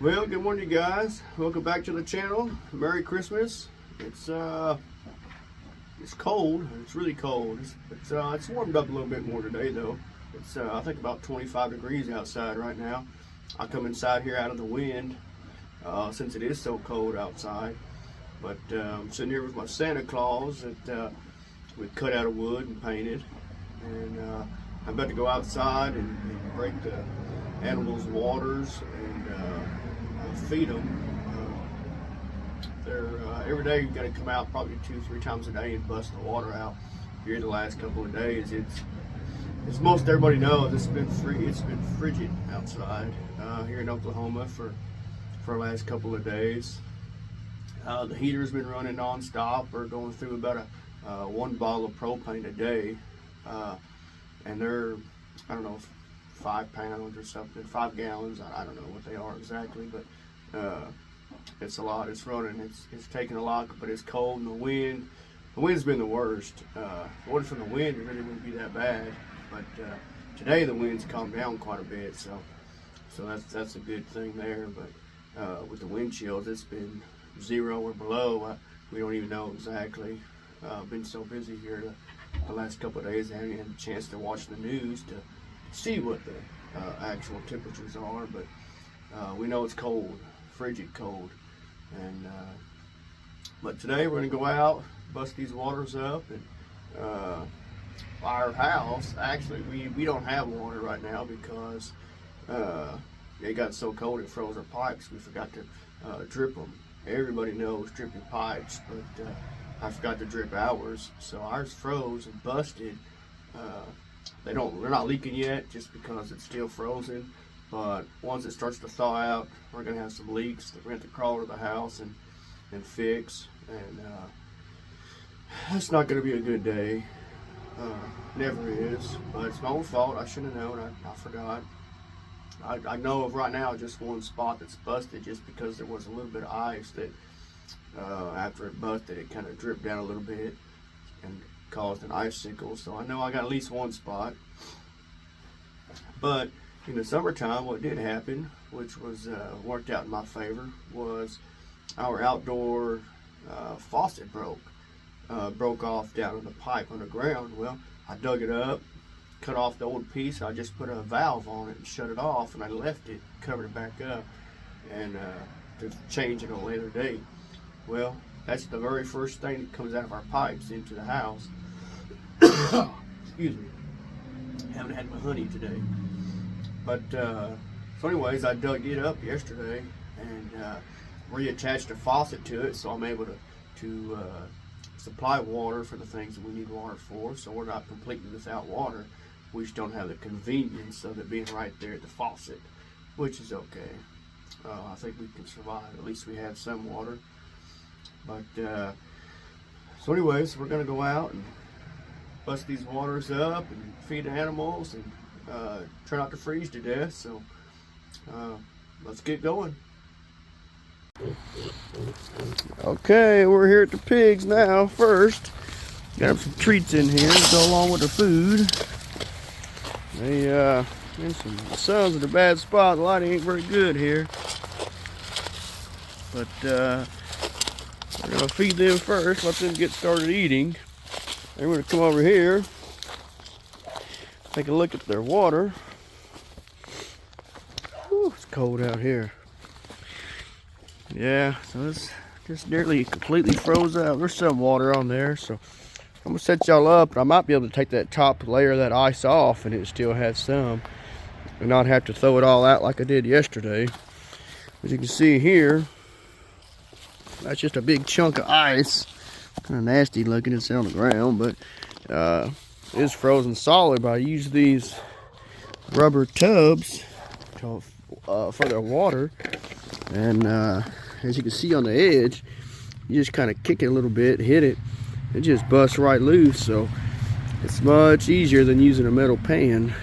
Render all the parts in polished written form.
Well, good morning, guys. Welcome back to the channel. Merry Christmas. It's cold. It's really cold. It's warmed up a little bit more today, though. It's I think about 25 degrees outside right now. I come inside here out of the wind since it is so cold outside. But I'm sitting here with my Santa Claus that we cut out of wood and painted, and I'm about to go outside and break the animals' waters and feed them. Every day you got to come out probably 2-3 times a day and bust the water out. Here the last couple of days, as most everybody knows, it's been frigid outside here in Oklahoma for the last couple of days. The heater's been running non-stop. We're going through about one bottle of propane a day, and they're, I don't know, 5 pounds or something, 5 gallons. I don't know what they are exactly, but it's a lot. It's running. It's taking a lot, but it's cold, and the wind's been the worst. If it wasn't from the wind, it really wouldn't be that bad. But today the wind's calmed down quite a bit, so that's a good thing there. But with the wind chills, it's been 0 or below. We don't even know exactly. Been so busy here the last couple of days, I haven't had a chance to watch the news to see what the actual temperatures are. But we know it's cold, frigid cold. And but today we're going to go out, bust these waters up, and our house, actually we don't have water right now because it got so cold it froze our pipes. We forgot to drip them. Everybody knows drip your pipes, but I forgot to drip ours, so ours froze and busted. They're not leaking yet just because it's still frozen, but once it starts to thaw out, we're gonna have some leaks that we're gonna have to crawl to the house and fix, and that's not gonna be a good day. Never is, but it's my own fault. I should have known. I forgot. I know of right now just one spot that's busted just because there was a little bit of ice that after it busted, it kind of dripped down a little bit and caused an icicle. So I know I got at least one spot. But in the summertime, what did happen, which was worked out in my favor, was our outdoor faucet broke off down in the pipe underground. Well, I dug it up, cut off the old piece. I just put a valve on it and shut it off, and I left it, covered it back up, and to change it on a later date. Well, that's the very first thing that comes out of our pipes into the house. Excuse me. Haven't had my honey today. But so anyways, I dug it up yesterday and reattached a faucet to it, so I'm able to supply water for the things that we need water for. So we're not completely without water. We just don't have the convenience of it being right there at the faucet, which is okay. I think we can survive. At least we have some water. But so anyways, we're gonna go out and bust these waters up and feed the animals and try not to freeze to death. So let's get going. Okay, we're here at the pigs now. First, got some treats in here to go along with the food. The sun's in a bad spot. The lighting ain't very good here, but we're gonna feed them first. Let them get started eating. Then we're gonna come over here, take a look at their water. Whew, it's cold out here. Yeah, so it's just nearly completely froze out. There's some water on there, so I'm gonna set y'all up, and I might be able to take that top layer of that ice off and it still has some, and not have to throw it all out like I did yesterday. As you can see here, that's just a big chunk of ice. Kind of nasty looking. It's on the ground, but it's frozen solid. But I use these rubber tubs for their water, and as you can see on the edge, you just kind of kick it a little bit, hit it, it just busts right loose. So it's much easier than using a metal pan,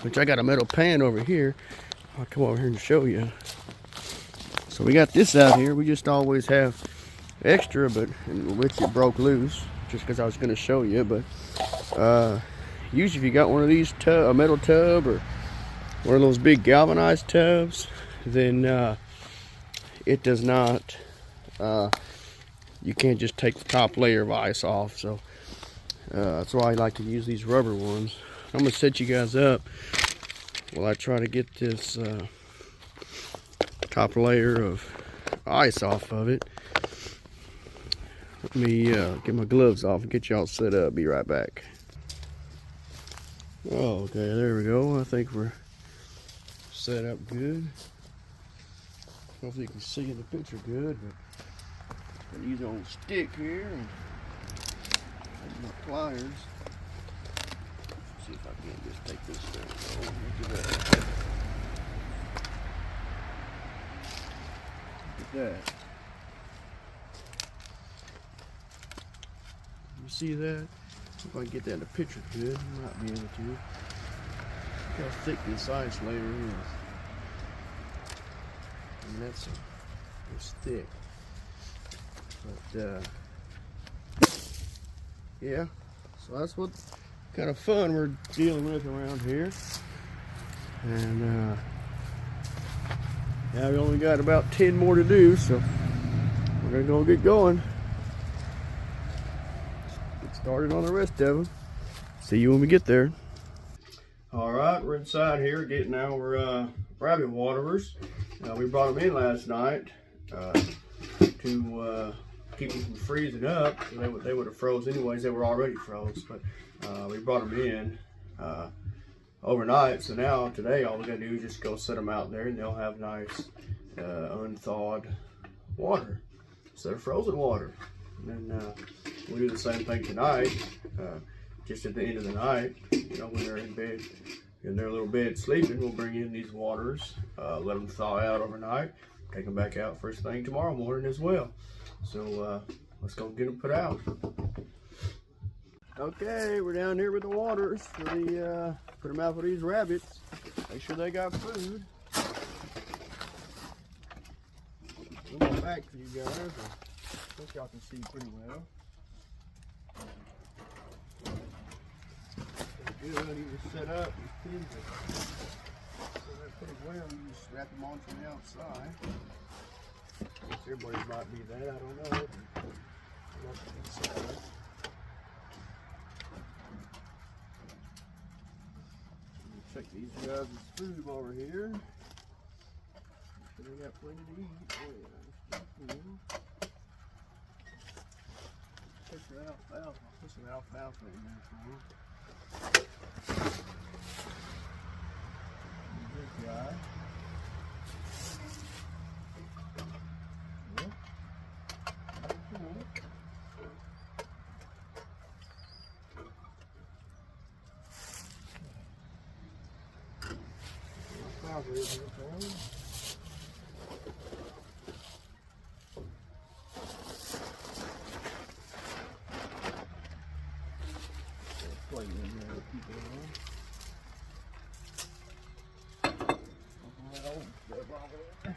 which I got a metal pan over here. I'll come over here and show you. So we got this out here. We just always have extra, but which it broke loose just because I was going to show you. But usually if you got one of these a metal tub or one of those big galvanized tubs, then it does not, you can't just take the top layer of ice off. So that's why I like to use these rubber ones. I'm gonna set you guys up while I try to get this top layer of ice off of it. Let me get my gloves off and get y'all set up. Be right back. Oh, okay, there we go. I think we're set up good. Hopefully you can see in the picture good, but I'm gonna use an old stick here and my pliers. See if I can just take this down. Oh, look at that. Look at that. You see that? If I can get that in the picture good, I might be able to. Look how thick this ice layer is. I mean, it's thick. But yeah, so that's what kind of fun we're dealing with around here. And now we only got about 10 more to do, so we're gonna go get going. Get started on the rest of them. See you when we get there. All right, we're inside here getting our rabbit waterers. We brought them in last night to keep them from freezing up. They would have froze anyways. They were already froze, but we brought them in overnight. So now today, all we gotta do is just go set them out there, and they'll have nice unthawed water instead of frozen water. And then we'll do the same thing tonight. Just at the end of the night, you know, when they're in bed, in their little bed sleeping, we'll bring in these waters, let them thaw out overnight, take them back out first thing tomorrow morning as well. So let's go get them put out. Okay, we're down here with the waters for the put them out for these rabbits. Make sure they got food. A little back for you guys. I think y'all can see pretty well. Good, you just set up, these pins are set up pretty well. You just wrap them on from the outside. I guess everybody might be that, I don't know. Check these guys' food over here. They got plenty to eat. Oh yeah, put some alfalfa. I'll put some alfalfa in there for you. This guy. Yep. Probably isn't it, plate in there to keep it on. That old stuff over there.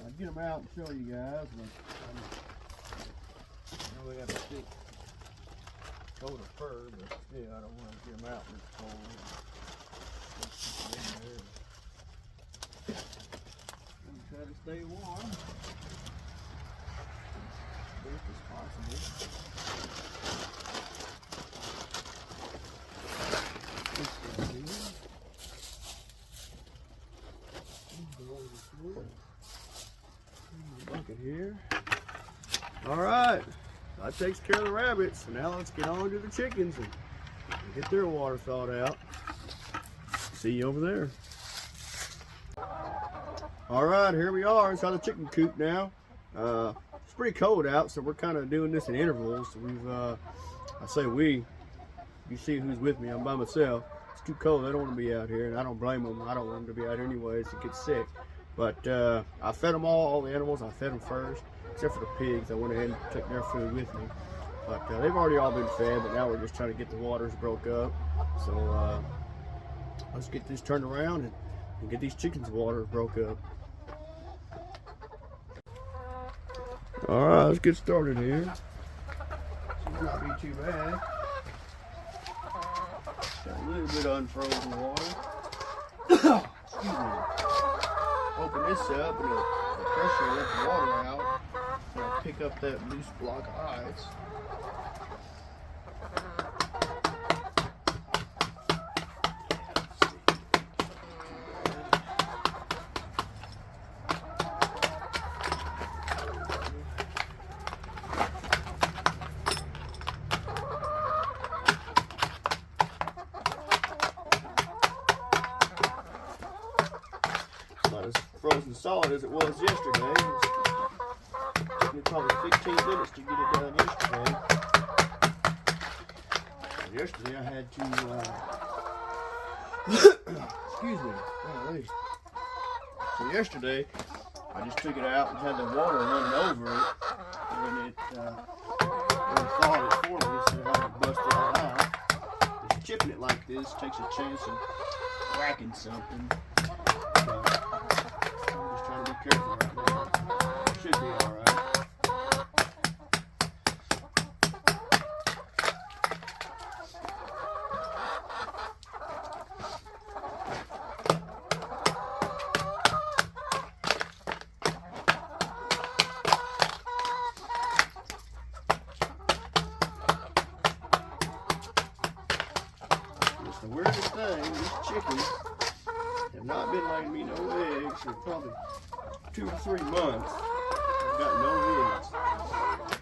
I'll get them out and show you guys, but I know they got a thick coat of fur, but still, I don't want to get them out in this cold. And try to stay warm as best as possible. Bucket here. All right, that takes care of the rabbits. So now let's get on to the chickens and get their water thawed out. See you over there. All right, here we are inside the chicken coop now. It's pretty cold out, so we're kind of doing this in intervals. We've, I say we, you see who's with me, I'm by myself. It's too cold, I don't want to be out here, and I don't blame them. I don't want them to be out anyways to get sick. But I fed them all the animals. I fed them first, except for the pigs. I went ahead and took their food with me. But they've already all been fed, but now we're just trying to get the waters broke up. So let's get this turned around and get these chickens' water broke up. All right, let's get started here. Should not be too bad. Got a little bit of unfrozen water. Excuse me. Open this up and the pressure will let the water out. And I'll pick up that loose block of ice. Not as frozen solid as it was yesterday. It took me probably 15 minutes to get it done yesterday. And yesterday I had to, excuse me, golly. So yesterday I just took it out and had the water running over it, and it thawed it for me, so I had to bust it all out. Just chipping it like this takes a chance of whacking something. So, I'm just trying to be careful right now. Should be alright. It's the weirdest thing, these chickens have not been laying me no eggs for probably 2 or 3 months. I've got no eggs.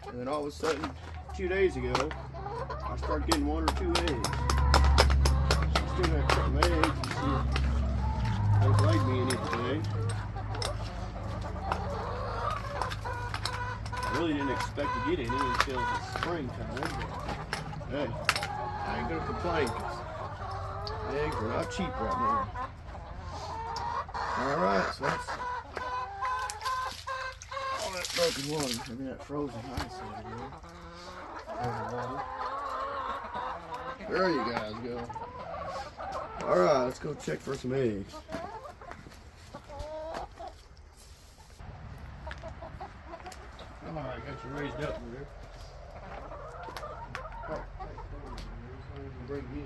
And then all of a sudden, 2 days ago, I started getting 1 or 2 eggs. Still got some eggs. You see, they've laid me in it today. I really didn't expect to get any until the springtime. But hey, I ain't gonna complain. Eggs are not cheap right now. Alright, so that's all that broken water. I mean that frozen ice over there. Frozen water. There you guys go. Alright, let's go check for some eggs. Alright, got you raised up there. Oh, break the egg.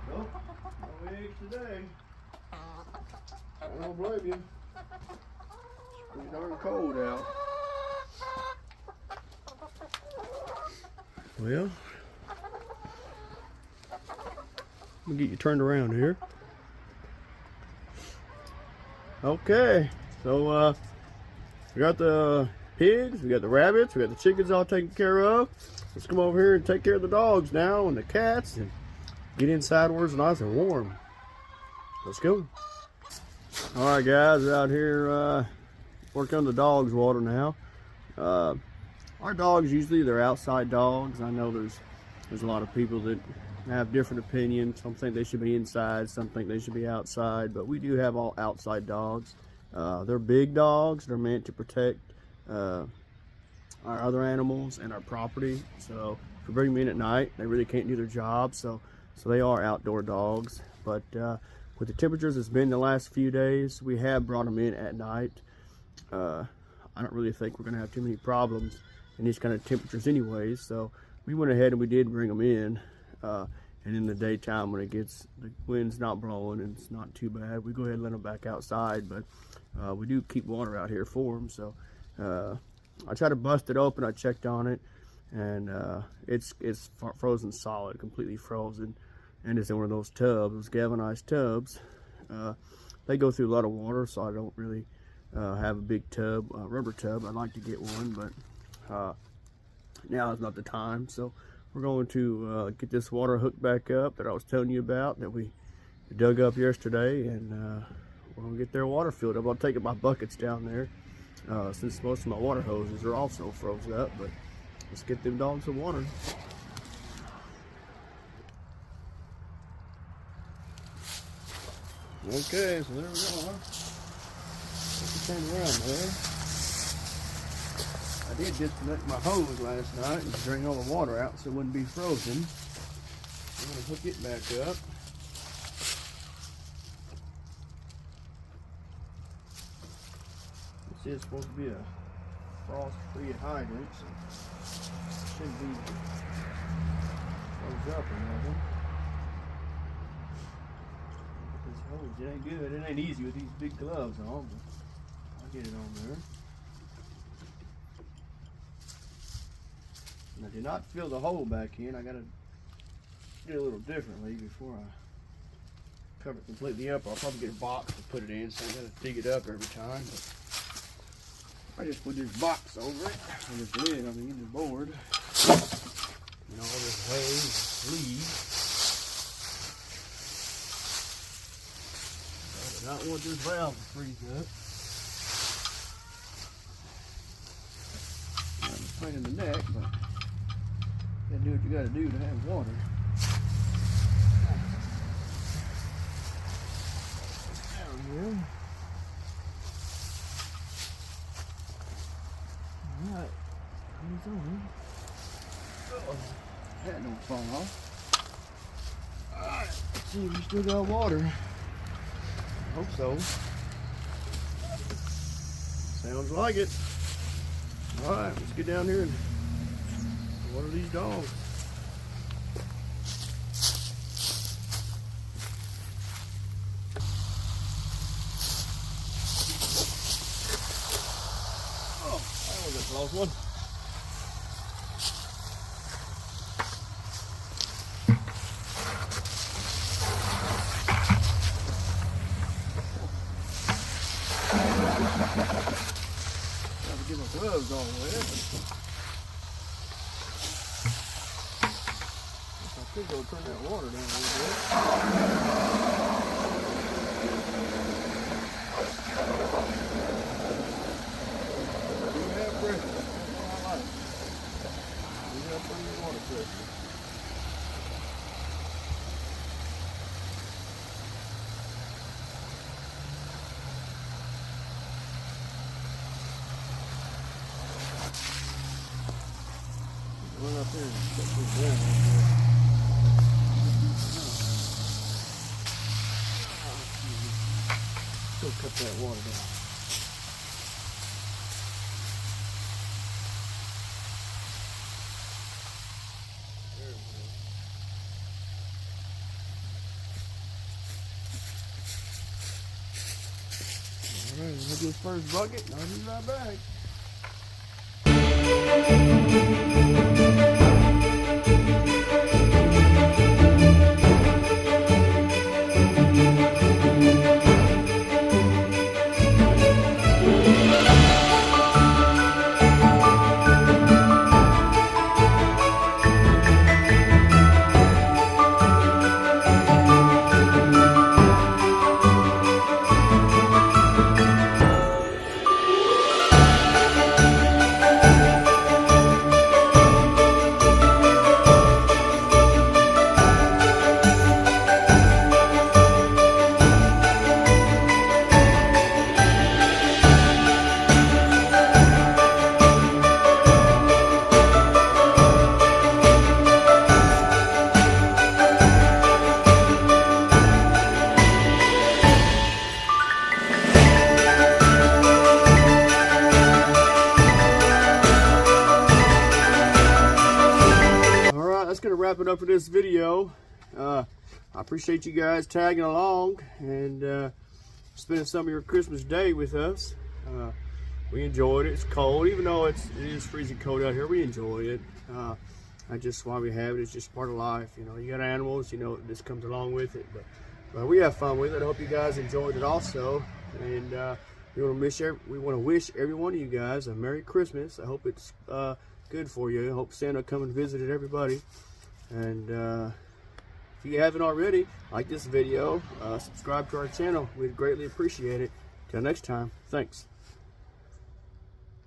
Nope, no eggs today. I don't blame you. It's pretty darn cold out. Well, let me get you turned around here. Okay, so we got the pigs, we got the rabbits, we got the chickens all taken care of. Let's come over here and take care of the dogs now and the cats and get inside where it's nice and warm. Let's go. All right, guys, out here working on the dogs' water now. Our dogs usually they're outside dogs. I know there's a lot of people that have different opinions. Some think they should be inside, some think they should be outside, but we do have all outside dogs. They're big dogs. They're meant to protect our other animals and our property. So if we bring them in at night, they really can't do their job. So they are outdoor dogs. But with the temperatures it's been the last few days, we have brought them in at night. I don't really think we're going to have too many problems in these kind of temperatures anyways. So we went ahead and we did bring them in. And in the daytime when the wind's not blowing and it's not too bad, we go ahead and let them back outside. But we do keep water out here for them. So I tried to bust it open. I checked on it, and it's frozen solid, completely frozen, and it's in one of those tubs, those galvanized tubs. They go through a lot of water, so I don't really have a big tub, rubber tub. I'd like to get one, but now is not the time. So we're going to get this water hooked back up that I was telling you about, that we dug up yesterday, and we're going to get their water filled up. I'll take my buckets down there, since most of my water hoses are also froze up, but let's get them dogs some water. Okay, so there we go. Let's turn around there. I did disconnect my hose last night and drain all the water out so it wouldn't be frozen. I'm going to hook it back up. This is supposed to be a frost-free hydrant, so it shouldn't be froze up or nothing. This hose, it ain't good. It ain't easy with these big gloves on, but I'll get it on there. And I did not fill the hole back in. I gotta do it a little differently before I cover it completely up. I'll probably get a box to put it in, so I gotta dig it up every time. But I just put this box over it, and this lid on the end of the board, and all this hay and leaves. I do not want this valve to freeze up. I'm a pain in the neck, but you gotta do what you gotta do to have water. Down here. Alright, he's on. Oh, that don't fall off. Alright, let's see if we still got water. I hope so. Sounds like it. Alright, let's get down here and water these dogs. Oh, that was a close one. Gotta get my gloves on there. I could go turn that water down a little bit. Do have pressure. That's what I like. Do have plenty of water pressure. Run up there and set this down. Go cut that water down. There we go. Alright, we'll do this first bucket and I'll be right back. That's gonna wrap it up for this video. I appreciate you guys tagging along and spending some of your Christmas day with us. We enjoyed it. It's cold, even though it is freezing cold out here. We enjoy it. That's just why we have it. It's just part of life. You know, you got animals. You know, this comes along with it. But we have fun with it. I hope you guys enjoyed it also. And we want to wish every one of you guys a Merry Christmas. I hope it's good for you. I hope Santa come and visited everybody. And if you haven't already, like this video, subscribe to our channel. We'd greatly appreciate it. Till next time, thanks.